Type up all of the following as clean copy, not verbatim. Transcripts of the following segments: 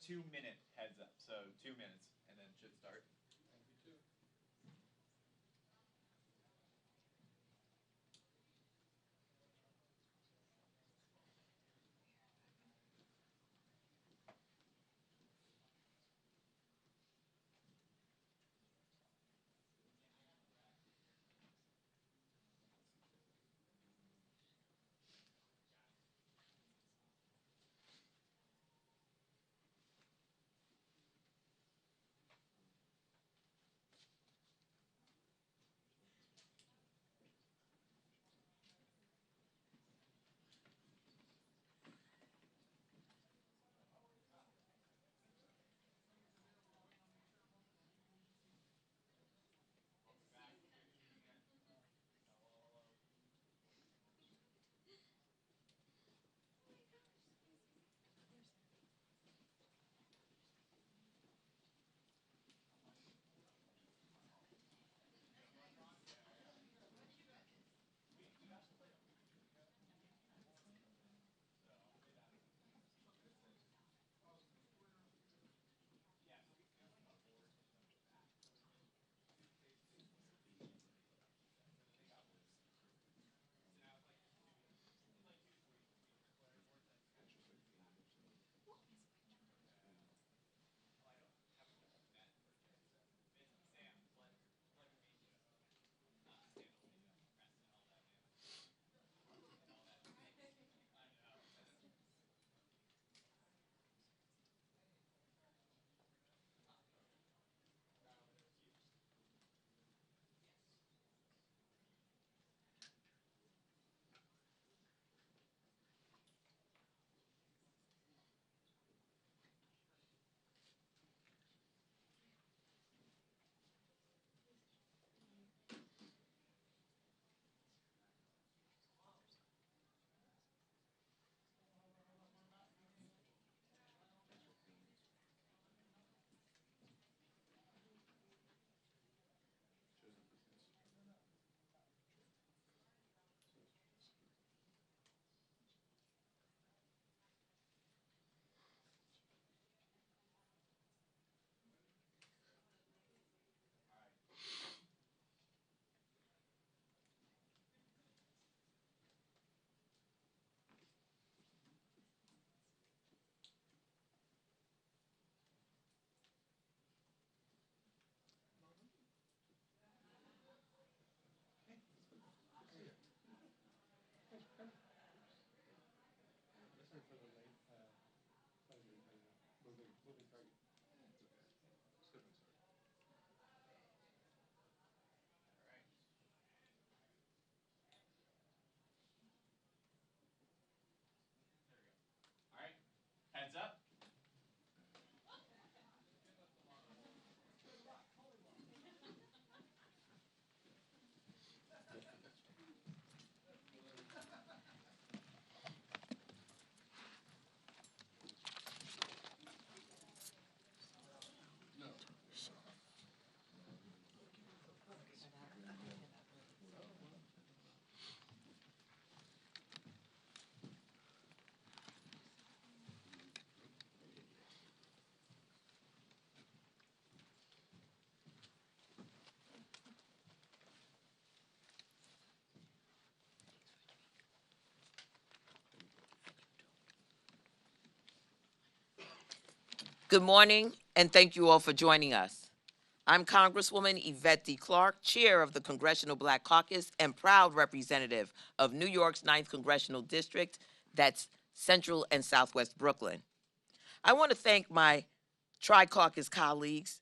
2-minute heads up, so 2 minutes, and then it should start. All right, heads up. Good morning, and thank you all for joining us. I'm Congresswoman Yvette D. Clarke, Chair of the Congressional Black Caucus and proud representative of New York's 9th Congressional District, that's Central and Southwest Brooklyn. I want to thank my Tri-Caucus colleagues,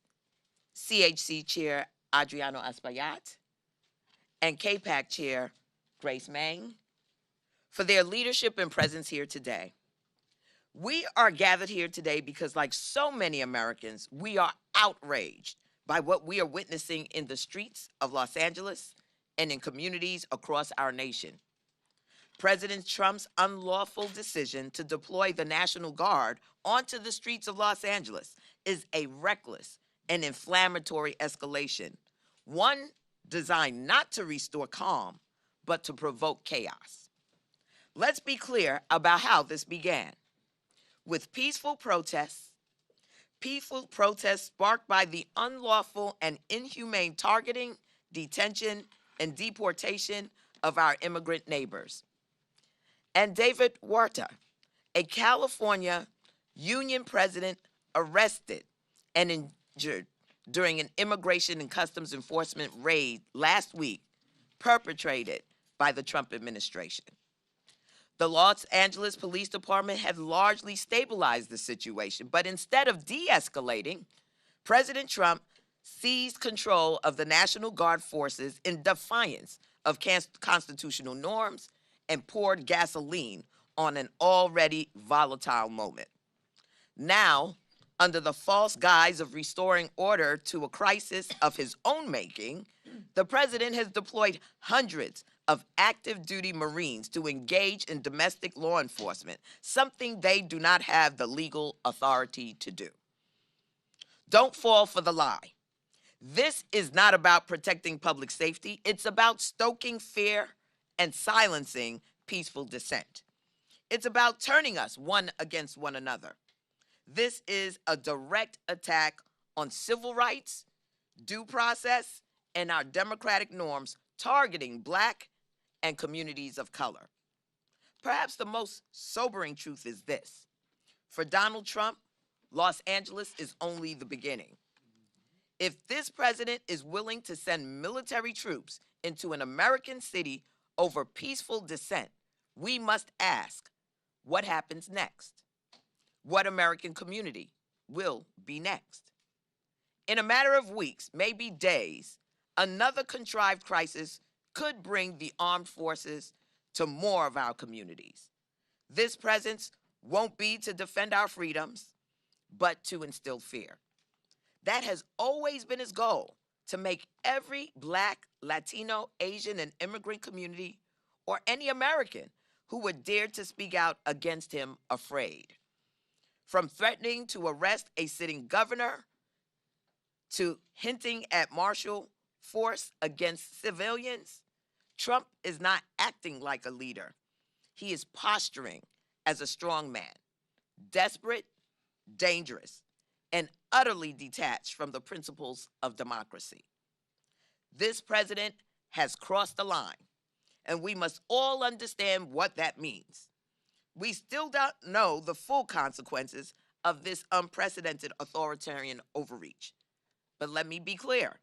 CHC Chair Adriano Espaillat and KPAC Chair Grace Meng, for their leadership and presence here today. We are gathered here today because, like so many Americans, we are outraged by what we are witnessing in the streets of Los Angeles and in communities across our nation. President Trump's unlawful decision to deploy the National Guard onto the streets of Los Angeles is a reckless and inflammatory escalation, one designed not to restore calm, but to provoke chaos. Let's be clear about how this began. With peaceful protests sparked by the unlawful and inhumane targeting, detention, and deportation of our immigrant neighbors. And David Huerta, a California union president arrested and injured during an immigration and customs enforcement raid last week, perpetrated by the Trump administration. The Los Angeles Police Department had largely stabilized the situation, but instead of de-escalating, President Trump seized control of the National Guard forces in defiance of constitutional norms and poured gasoline on an already volatile moment. Now, under the false guise of restoring order to a crisis of his own making, the president has deployed hundreds of active duty Marines to engage in domestic law enforcement, something they do not have the legal authority to do. Don't fall for the lie. This is not about protecting public safety. It's about stoking fear and silencing peaceful dissent. It's about turning us one against one another. This is a direct attack on civil rights, due process, and our democratic norms, targeting Black and communities of color. Perhaps the most sobering truth is this. For Donald Trump, Los Angeles is only the beginning. If this president is willing to send military troops into an American city over peaceful dissent, we must ask, what happens next? What American community will be next? In a matter of weeks, maybe days, another contrived crisis could bring the armed forces to more of our communities. This presence won't be to defend our freedoms, but to instill fear. That has always been his goal, to make every Black, Latino, Asian, and immigrant community, or any American who would dare to speak out against him, afraid. From threatening to arrest a sitting governor to hinting at martial force against civilians, Trump is not acting like a leader. He is posturing as a strong man, desperate, dangerous, and utterly detached from the principles of democracy. This president has crossed the line, and we must all understand what that means. We still don't know the full consequences of this unprecedented authoritarian overreach. But let me be clear.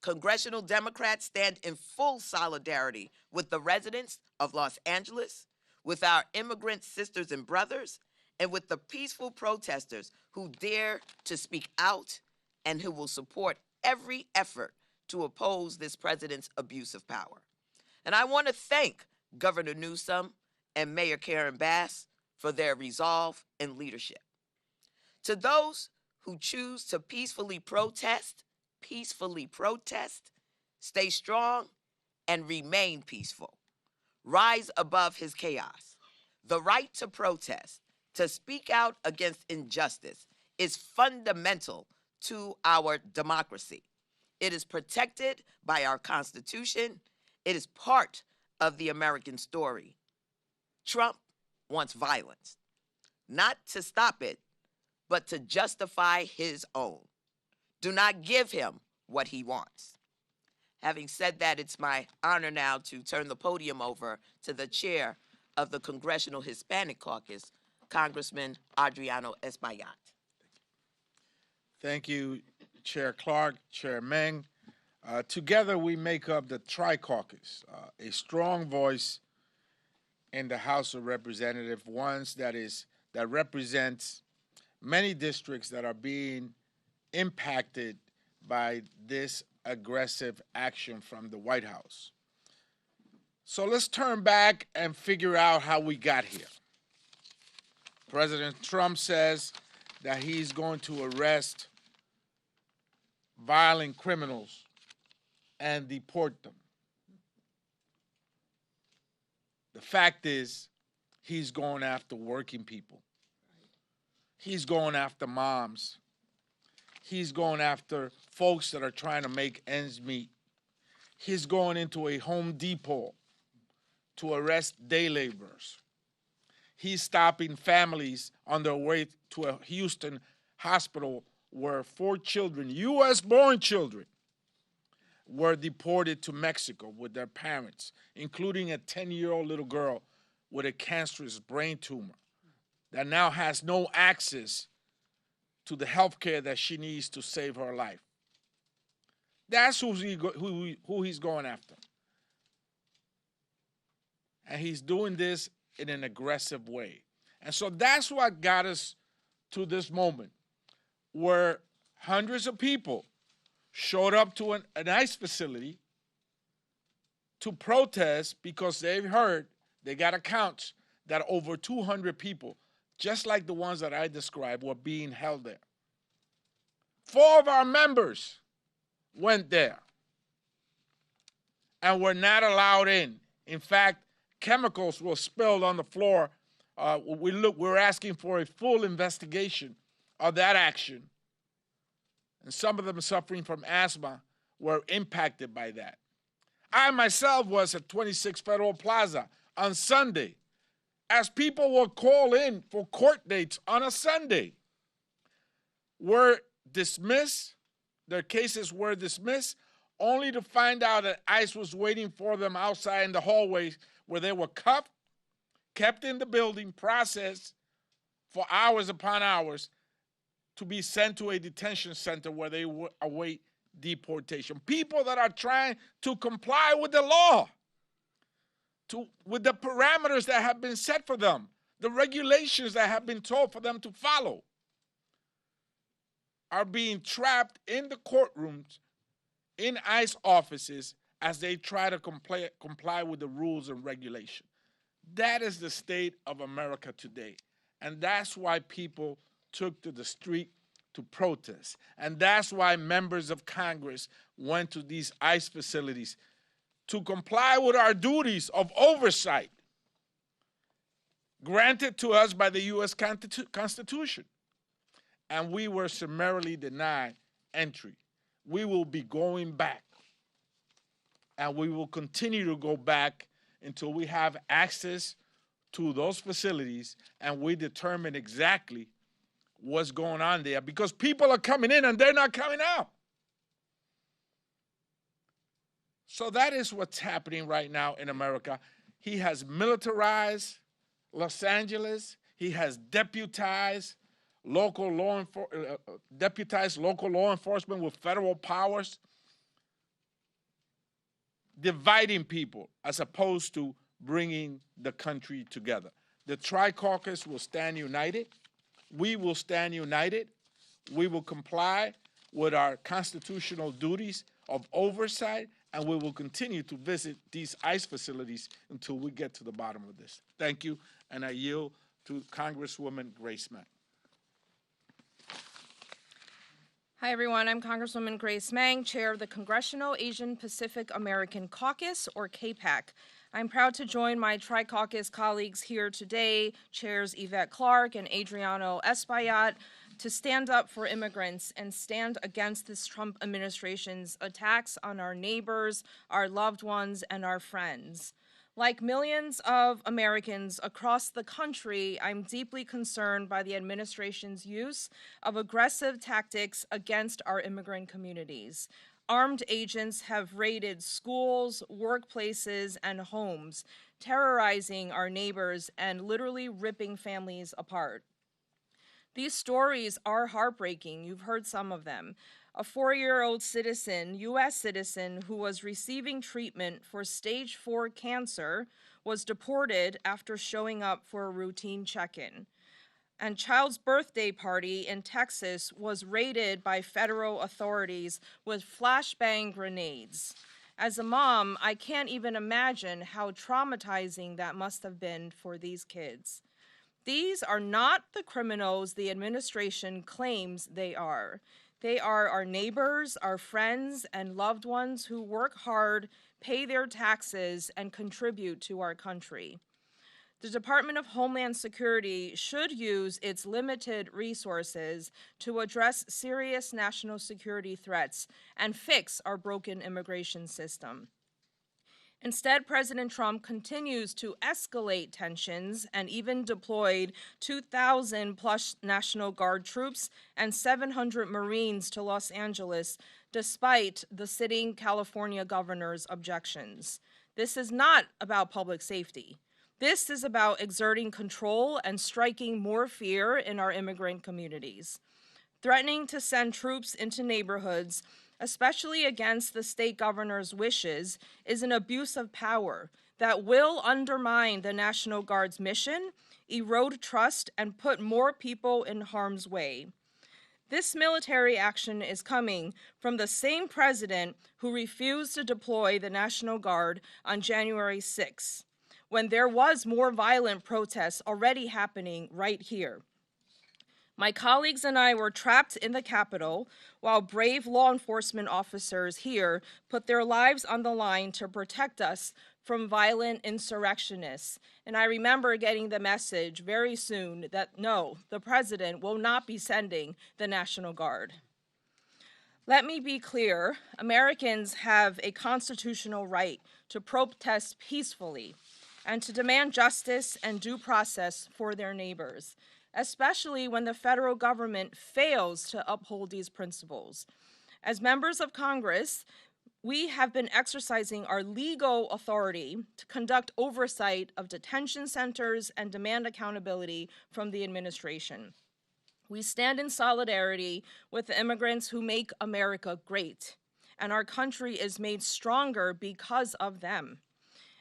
Congressional Democrats stand in full solidarity with the residents of Los Angeles, with our immigrant sisters and brothers, and with the peaceful protesters who dare to speak out and who will support every effort to oppose this president's abuse of power. And I want to thank Governor Newsom and Mayor Karen Bass for their resolve and leadership. To those who choose to peacefully protest, stay strong and remain peaceful. Rise above his chaos. The right to protest, to speak out against injustice, is fundamental to our democracy. It is protected by our Constitution. It is part of the American story. Trump wants violence, not to stop it, but to justify his own. Do not give him what he wants. Having said that, it's my honor now to turn the podium over to the chair of the Congressional Hispanic Caucus, Congressman Adriano Espaillat. Thank you, Chair Clark, Chair Meng. Together we make up the Tri-Caucus, a strong voice in the House of Representatives, that represents many districts that are being impacted by this aggressive action from the White House. So let's turn back and figure out how we got here. President Trump says that he's going to arrest violent criminals and deport them. The fact is, he's going after working people. He's going after moms. He's going after folks that are trying to make ends meet. He's going into a Home Depot to arrest day laborers. He's stopping families on their way to a Houston hospital where 4 children, U.S.-born children, were deported to Mexico with their parents, including a 10-year-old little girl with a cancerous brain tumor that now has no access to the health care that she needs to save her life. That's who he's going after. And he's doing this in an aggressive way. And so that's what got us to this moment where hundreds of people showed up to an ICE facility to protest because they've heard, they got accounts that over 200 people, just like the ones that I described, were being held there. 4 of our members went there and were not allowed in. In fact, chemicals were spilled on the floor. We're asking for a full investigation of that action. And some of them suffering from asthma were impacted by that. I myself was at 26 Federal Plaza on Sunday as people were called in for court dates on a Sunday. Were dismissed, their cases were dismissed, only to find out that ICE was waiting for them outside in the hallways where they were cuffed, kept in the building, processed for hours upon hours to be sent to a detention center where they await deportation. People that are trying to comply with the law, with the parameters that have been set for them, the regulations that have been told for them to follow, are being trapped in the courtrooms, in ICE offices, as they try to comply with the rules and regulations. That is the state of America today. And that's why people took to the street to protest. And that's why members of Congress went to these ICE facilities to comply with our duties of oversight granted to us by the U.S. Constitution. And we were summarily denied entry. We will be going back. And we will continue to go back until we have access to those facilities and we determine exactly what's going on there, because people are coming in and they're not coming out. So that is what's happening right now in America. He has militarized Los Angeles. He has deputized local law enforcement with federal powers, dividing people as opposed to bringing the country together. The Tri-Caucus will stand united. We will stand united. We will comply with our constitutional duties of oversight, and we will continue to visit these ICE facilities until we get to the bottom of this. Thank you, and I yield to Congresswoman Grace Meng. Hi, everyone. I'm Congresswoman Grace Meng, chair of the Congressional Asian Pacific American Caucus, or CAPAC. I'm proud to join my Tri-Caucus colleagues here today, chairs Yvette Clark and Adriano Espaillat, to stand up for immigrants and stand against this Trump administration's attacks on our neighbors, our loved ones, and our friends. Like millions of Americans across the country, I'm deeply concerned by the administration's use of aggressive tactics against our immigrant communities. Armed agents have raided schools, workplaces, and homes, terrorizing our neighbors and literally ripping families apart. These stories are heartbreaking. You've heard some of them. A 4-year-old citizen, U.S. citizen, who was receiving treatment for stage 4 cancer was deported after showing up for a routine check-in. And child's birthday party in Texas was raided by federal authorities with flashbang grenades. As a mom, I can't even imagine how traumatizing that must have been for these kids. These are not the criminals the administration claims they are. They are our neighbors, our friends, and loved ones who work hard, pay their taxes, and contribute to our country. The Department of Homeland Security should use its limited resources to address serious national security threats and fix our broken immigration system. Instead, President Trump continues to escalate tensions and even deployed 2,000 plus National Guard troops and 700 Marines to Los Angeles, despite the sitting California governor's objections. This is not about public safety. This is about exerting control and striking more fear in our immigrant communities. Threatening to send troops into neighborhoods, especially against the state governor's wishes, is an abuse of power that will undermine the National Guard's mission, erode trust, and put more people in harm's way. This military action is coming from the same president who refused to deploy the National Guard on January 6th, when there was more violent protests already happening right here. My colleagues and I were trapped in the Capitol while brave law enforcement officers here put their lives on the line to protect us from violent insurrectionists. And I remember getting the message very soon that no, the president will not be sending the National Guard. Let me be clear, Americans have a constitutional right to protest peacefully and to demand justice and due process for their neighbors, especially when the federal government fails to uphold these principles. As members of Congress, we have been exercising our legal authority to conduct oversight of detention centers and demand accountability from the administration. We stand in solidarity with the immigrants who make America great, and our country is made stronger because of them.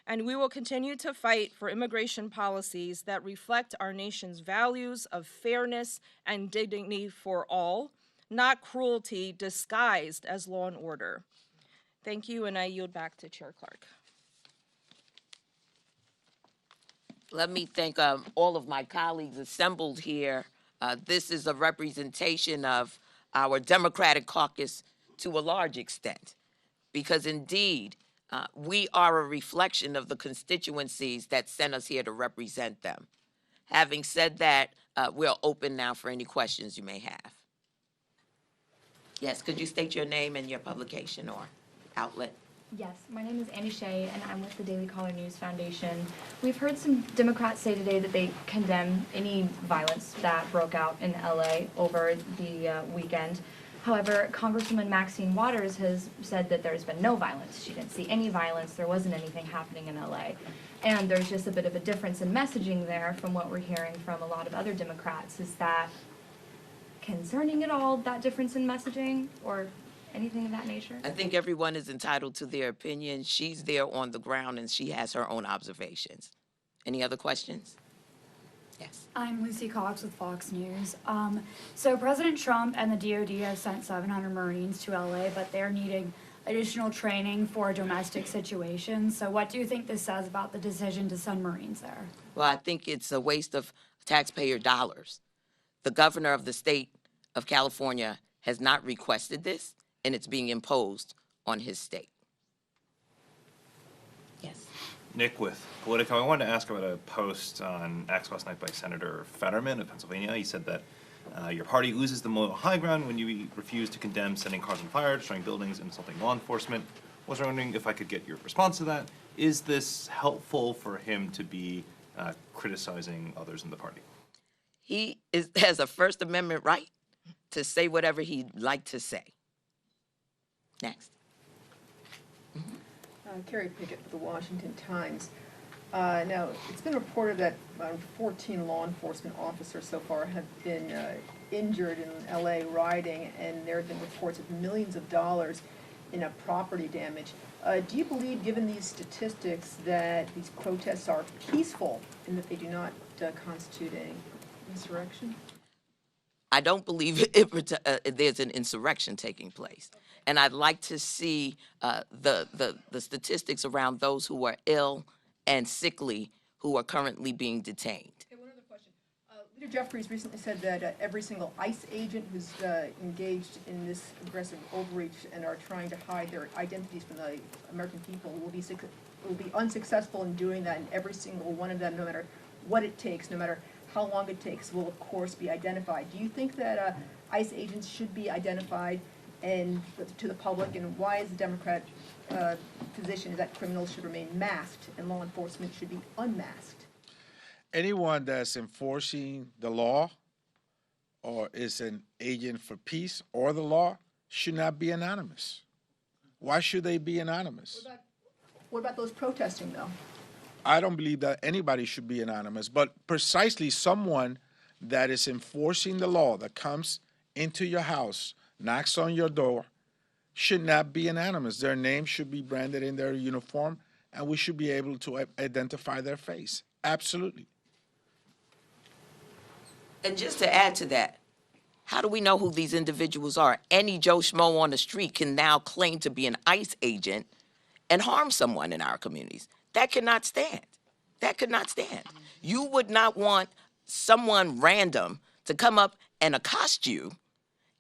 And we will continue to fight for immigration policies that reflect our nation's values of fairness and dignity for all, not cruelty disguised as law and order. Thank you, and I yield back to Chair Clark. Let me thank all of my colleagues assembled here. This is a representation of our Democratic caucus to a large extent, because indeed, we are a reflection of the constituencies that sent us here to represent them. Having said that, we're open now for any questions you may have. Yes, could you state your name and your publication or outlet? Yes, my name is Annie Shea, and I'm with the Daily Caller News Foundation. We've heard some Democrats say today that they condemn any violence that broke out in LA over the weekend. However, Congresswoman Maxine Waters has said that there's been no violence. She didn't see any violence. There wasn't anything happening in LA. And there's just a bit of a difference in messaging there from what we're hearing from a lot of other Democrats. Is that concerning at all, that difference in messaging or anything of that nature? I think everyone is entitled to their opinion. She's there on the ground and she has her own observations. Any other questions? Yes. I'm Lucy Cox with Fox News. So President Trump and the DoD have sent 700 Marines to LA, but they're needing additional training for domestic situations. So what do you think this says about the decision to send Marines there? Well, I think it's a waste of taxpayer dollars. The governor of the state of California has not requested this, and it's being imposed on his state. Yes. Nick with Politico. I wanted to ask about a post on X last night by Senator Fetterman of Pennsylvania. He said that your party loses the moral high ground when you refuse to condemn setting cars on fire, destroying buildings, and insulting law enforcement. I was wondering if I could get your response to that. Is this helpful for him to be criticizing others in the party? He has a First Amendment right to say whatever he'd like to say. Next. Carrie Pickett with the Washington Times. Now, it's been reported that 14 law enforcement officers so far have been injured in LA rioting, and there have been reports of millions of dollars in property damage. Do you believe, given these statistics, that these protests are peaceful and that they do not constitute an insurrection? I don't believe there's an insurrection taking place. And I'd like to see the statistics around those who are ill and sickly who are currently being detained. Okay, one other question. Leader Jeffries recently said that every single ICE agent who's engaged in this aggressive overreach and are trying to hide their identities from the American people will be unsuccessful in doing that, and every single one of them, no matter what it takes, no matter how long it takes, will of course be identified. Do you think that ICE agents should be identified and to the public, and why is the Democrat position is that criminals should remain masked and law enforcement should be unmasked? Anyone that's enforcing the law or is an agent for peace or the law should not be anonymous. Why should they be anonymous? What about those protesting, though? I don't believe that anybody should be anonymous, but precisely someone that is enforcing the law, that comes into your house, knocks on your door, should not be anonymous. Their name should be branded in their uniform, and we should be able to identify their face. Absolutely. And just to add to that, how do we know who these individuals are? Any Joe Schmo on the street can now claim to be an ICE agent and harm someone in our communities. That cannot stand. That could not stand. You would not want someone random to come up and accost you,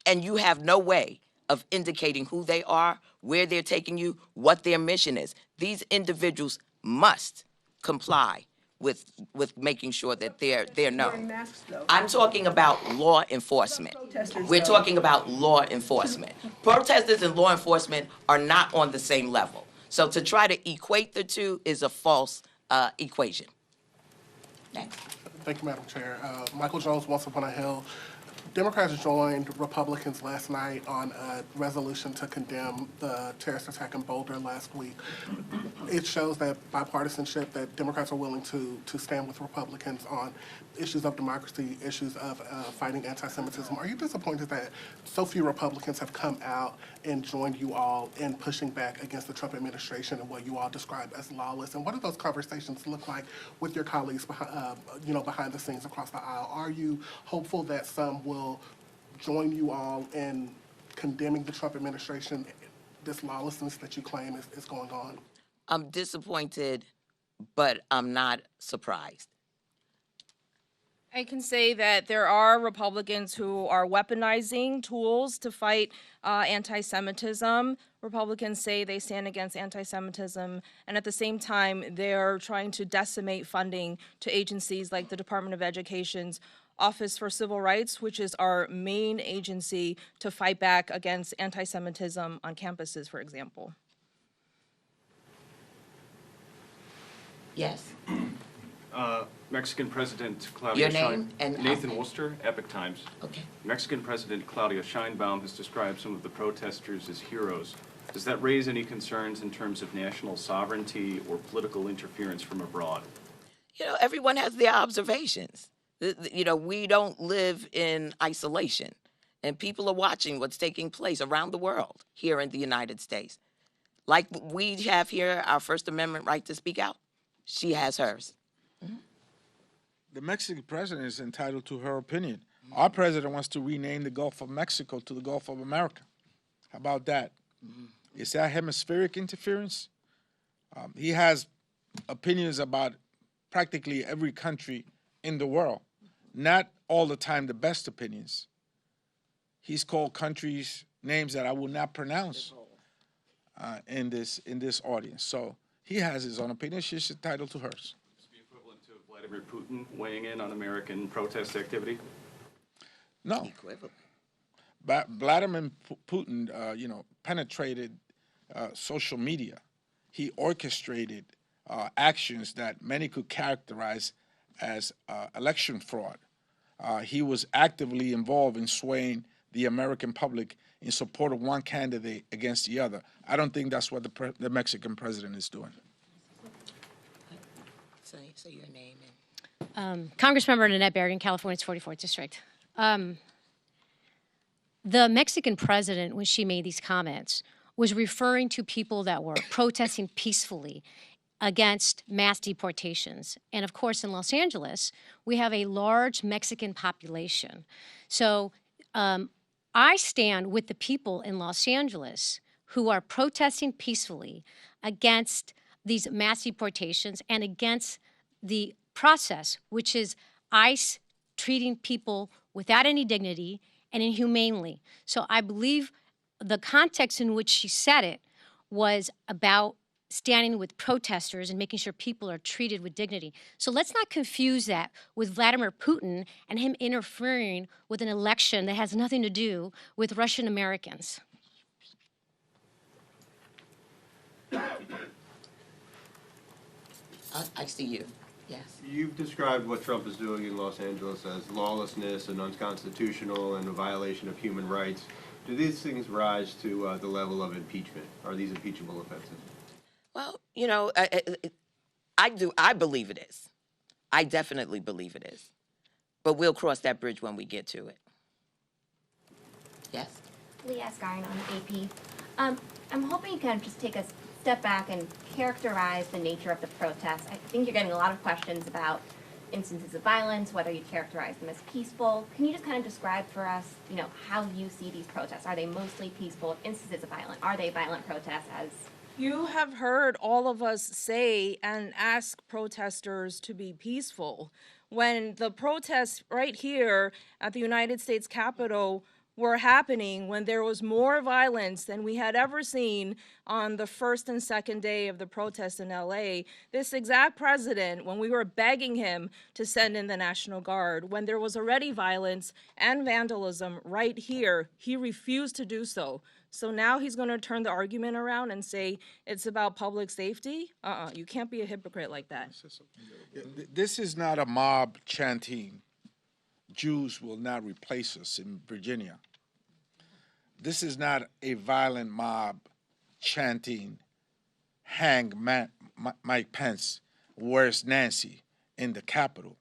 and you have no way of indicating who they are, where they're taking you, what their mission is. These individuals must comply with making sure that they're known. Wearing masks, though. I'm talking about law enforcement. We're talking about law enforcement. Protesters and law enforcement are not on the same level. So to try to equate the two is a false equation. Next. Thank you, Madam Chair. Michael Jones, Once Upon a Hill. Democrats joined Republicans last night on a resolution to condemn the terrorist attack in Boulder last week. It shows that bipartisanship, that Democrats are willing to stand with Republicans on issues of democracy, issues of fighting anti-Semitism. Are you disappointed that so few Republicans have come out and joined you all in pushing back against the Trump administration and what you all describe as lawless? And what do those conversations look like with your colleagues behind the scenes across the aisle? Are you hopeful that some will join you all in condemning the Trump administration, this lawlessness that you claim is going on? I'm disappointed, but I'm not surprised. I can say that there are Republicans who are weaponizing tools to fight anti-Semitism. Republicans say they stand against anti-Semitism, and at the same time, they're trying to decimate funding to agencies like the Department of Education's Office for Civil Rights, which is our main agency to fight back against anti-Semitism on campuses, for example. Yes. Mexican President Claudia Your name and Nathan outfit. Worcester, Epic Times. Okay. Mexican President Claudia Sheinbaum has described some of the protesters as heroes. Does that raise any concerns in terms of national sovereignty or political interference from abroad? You know, everyone has their observations. You know, we don't live in isolation, and people are watching what's taking place around the world here in the United States. Like we have here our First Amendment right to speak out, she has hers. The Mexican president is entitled to her opinion. Our president wants to rename the Gulf of Mexico to the Gulf of America. How about that? Is that hemispheric interference? He has opinions about practically every country in the world. Not all the time the best opinions. He's called countries names that I will not pronounce in this audience. So he has his own opinion. She's entitled to hers. Is the equivalent to Vladimir Putin weighing in on American protest activity? No. Equivalent. Vladimir Putin, penetrated social media. He orchestrated actions that many could characterize as election fraud. He was actively involved in swaying the American public in support of one candidate against the other. I don't think that's what the Mexican president is doing. Say your name. Congressmember Nanette Berrigan, California's 44th District. The Mexican president, when she made these comments, was referring to people that were protesting peacefully against mass deportations. And of course, in Los Angeles, we have a large Mexican population. So I stand with the people in Los Angeles who are protesting peacefully against these mass deportations and against the process, which is ICE treating people without any dignity and inhumanely. So I believe the context in which she said it was about standing with protesters and making sure people are treated with dignity. So let's not confuse that with Vladimir Putin and him interfering with an election that has nothing to do with Russian Americans. I see you. Yes. You've described what Trump is doing in Los Angeles as lawlessness and unconstitutional and a violation of human rights. Do these things rise to the level of impeachment? Are these impeachable offenses? Well, I believe it is. I definitely believe it is. But we'll cross that bridge when we get to it. Yes? Leah Skyne on AP. I'm hoping you can just take a step back and characterize the nature of the protests. I think you're getting a lot of questions about instances of violence, whether you characterize them as peaceful. Can you just kind of describe for us, how you see these protests? Are they mostly peaceful instances of violence? Are they violent protests as... You have heard all of us say and ask protesters to be peaceful. When the protests right here at the United States Capitol were happening, when there was more violence than we had ever seen on the first and second day of the protest in LA, this exact president, when we were begging him to send in the National Guard, when there was already violence and vandalism right here, he refused to do so. So now he's going to turn the argument around and say it's about public safety? You can't be a hypocrite like that. This is not a mob chanting, Jews will not replace us in Virginia. This is not a violent mob chanting, hang Mike Pence, where's Nancy, in the Capitol.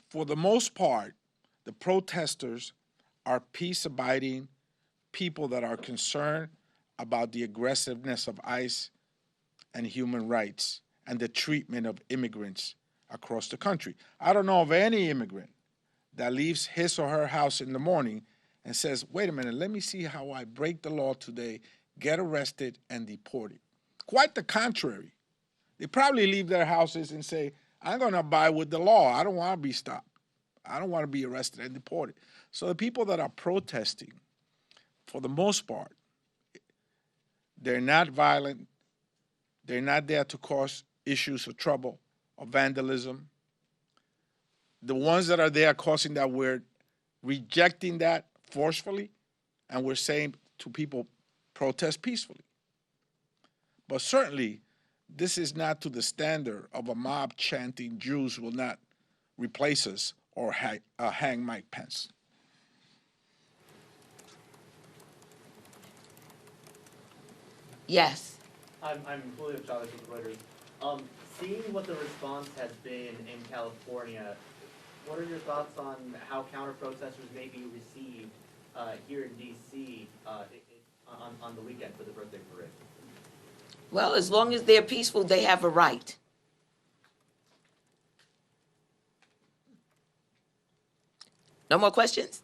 For the most part, the protesters are peace-abiding people that are concerned about the aggressiveness of ICE and human rights and the treatment of immigrants across the country. I don't know of any immigrant that leaves his or her house in the morning and says, wait a minute, let me see how I break the law today, get arrested, and deported. Quite the contrary. They probably leave their houses and say, I'm going to abide with the law. I don't want to be stopped. I don't want to be arrested and deported. So the people that are protesting, for the most part, they're not violent. They're not there to cause issues of trouble or vandalism. The ones that are there causing that, we're rejecting that forcefully, and we're saying to people, protest peacefully. But certainly, this is not to the standard of a mob chanting, Jews will not replace us, or hang Mike Pence. Yes. I'm Julio Chavez with Reuters. Seeing what the response has been in California, what are your thoughts on how counter-protesters may be received here in D.C. On the weekend for the birthday parade? Well, as long as they're peaceful, they have a right. No more questions?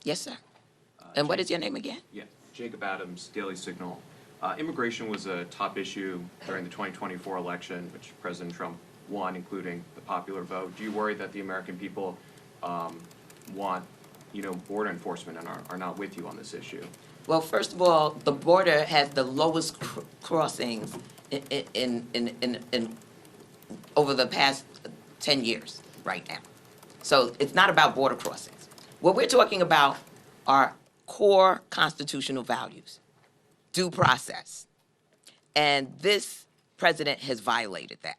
Yes, sir. And what is your name again? Yeah, Jacob Adams, Daily Signal. Immigration was a top issue during the 2024 election, which President Trump won, including the popular vote. Do you worry that the American people want, border enforcement and are not with you on this issue? Well, first of all, the border has the lowest crossings in over the past 10 years right now. So it's not about border crossings. What we're talking about are core constitutional values, due process. And this president has violated that.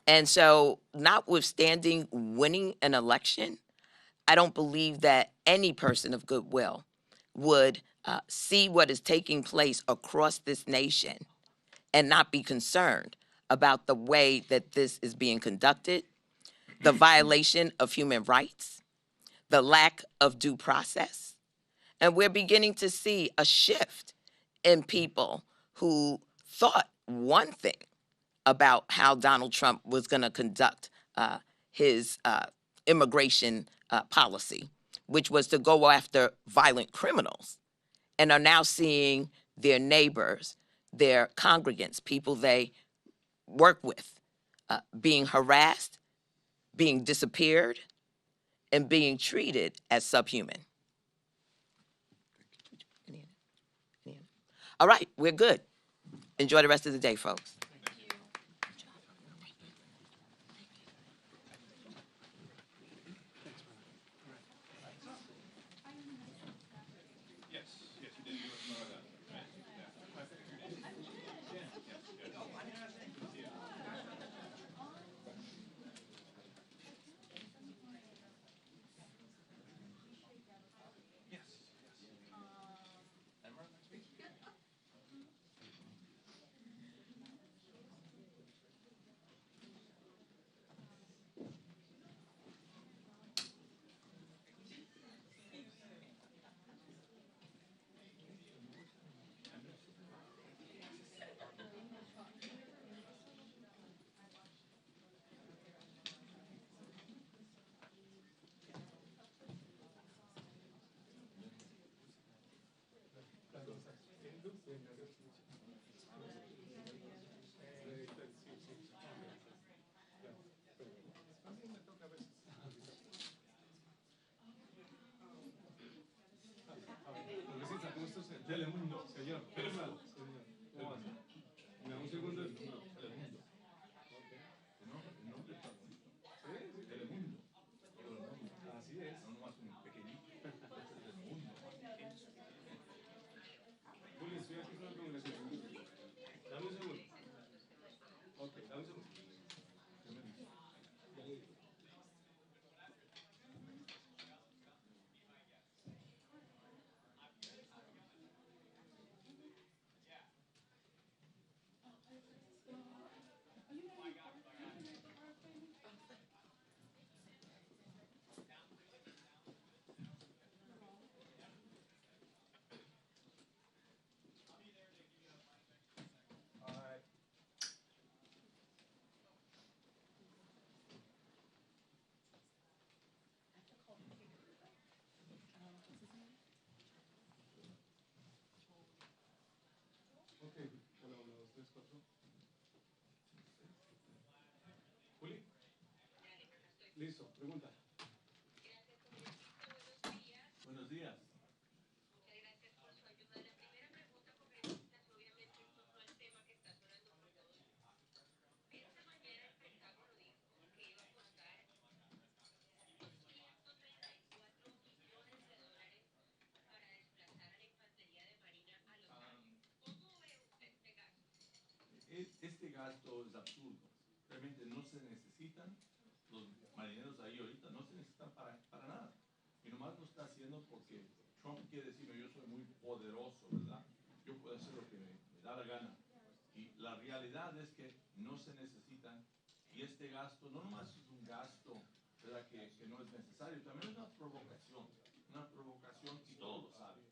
And so, notwithstanding winning an election, I don't believe that any person of goodwill would see what is taking place across this nation and not be concerned about the way that this is being conducted, the violation of human rights, the lack of due process. And we're beginning to see a shift in people who thought one thing about how Donald Trump was going to conduct his immigration policy, which was to go after violent criminals, and are now seeing their neighbors, their congregants, people they work with, being harassed, being disappeared, and being treated as subhuman. All right, we're good. Enjoy the rest of the day, folks. Telemundo, señor. Telemundo. Un segundo. Telemundo. Telemundo. Así es. No nomás un pequeñito. Telemundo. Julio, estoy aquí con la congregación. Dame un segundo. Ok, dame un segundo. Juli. Listo, pregunta. Buenos días. Este gasto es absurdo. Realmente no se necesitan los marineros ahí ahorita, no se necesitan para nada. Y nomás lo está haciendo porque Trump quiere decir, no, yo soy muy poderoso, ¿verdad? Yo puedo hacer lo que me da la gana. Y la realidad es que no se necesitan. Y este gasto no nomás es un gasto, ¿verdad? Que no es necesario, también es una provocación y todos lo saben.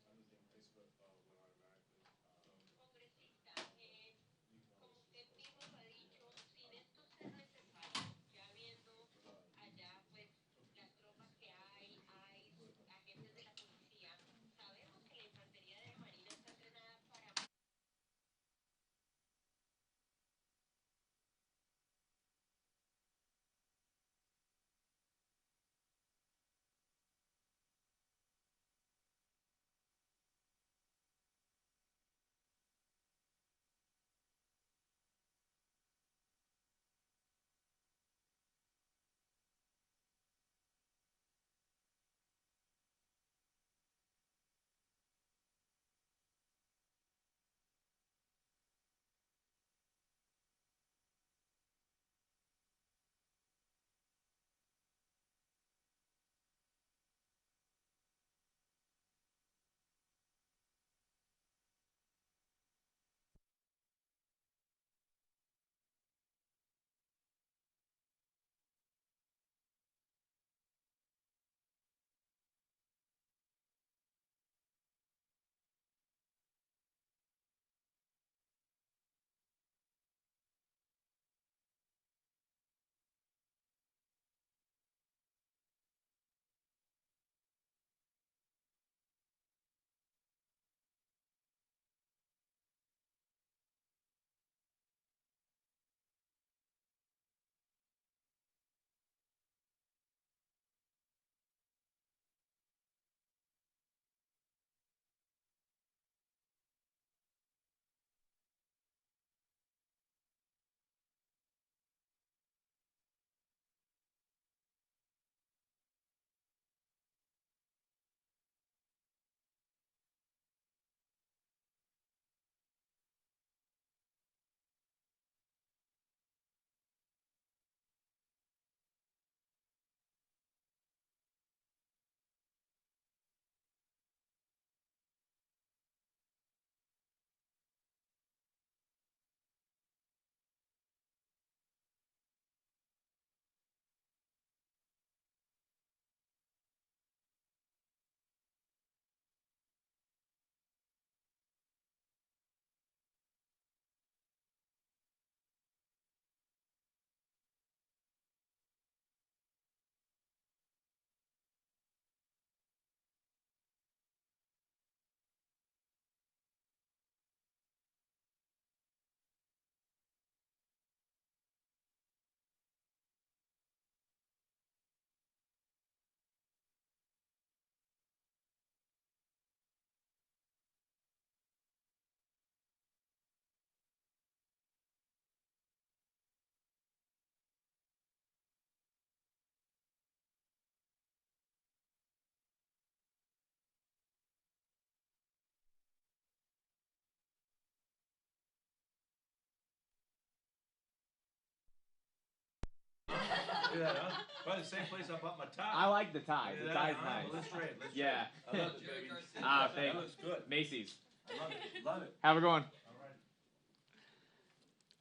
Look at that, huh? Probably the same place I bought my tie. I like the tie. Look The at that, tie's huh? nice. Let's trade, let's Yeah. trade. I love it, baby. Ah, That thanks. looks good. Macy's. I love it, love it. Have a good one.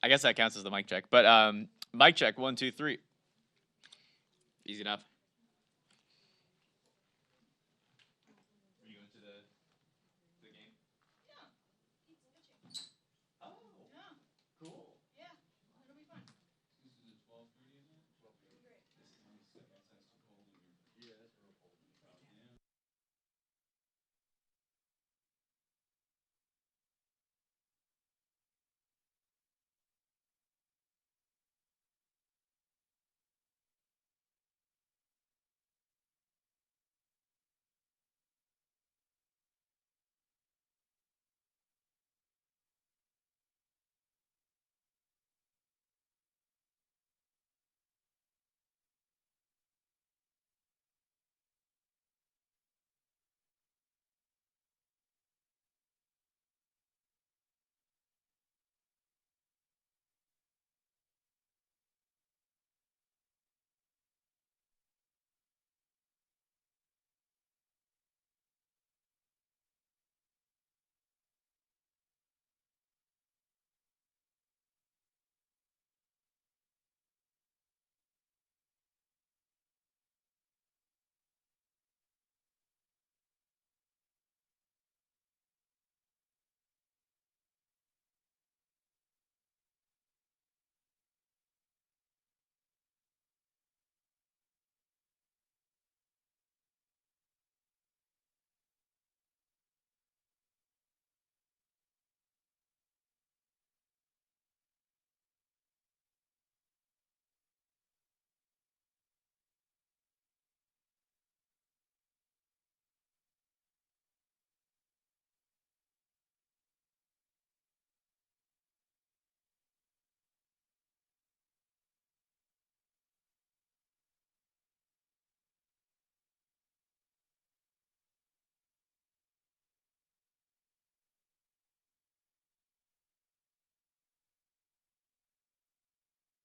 I guess that counts as the mic check. But mic check, 1, 2, 3. Easy enough.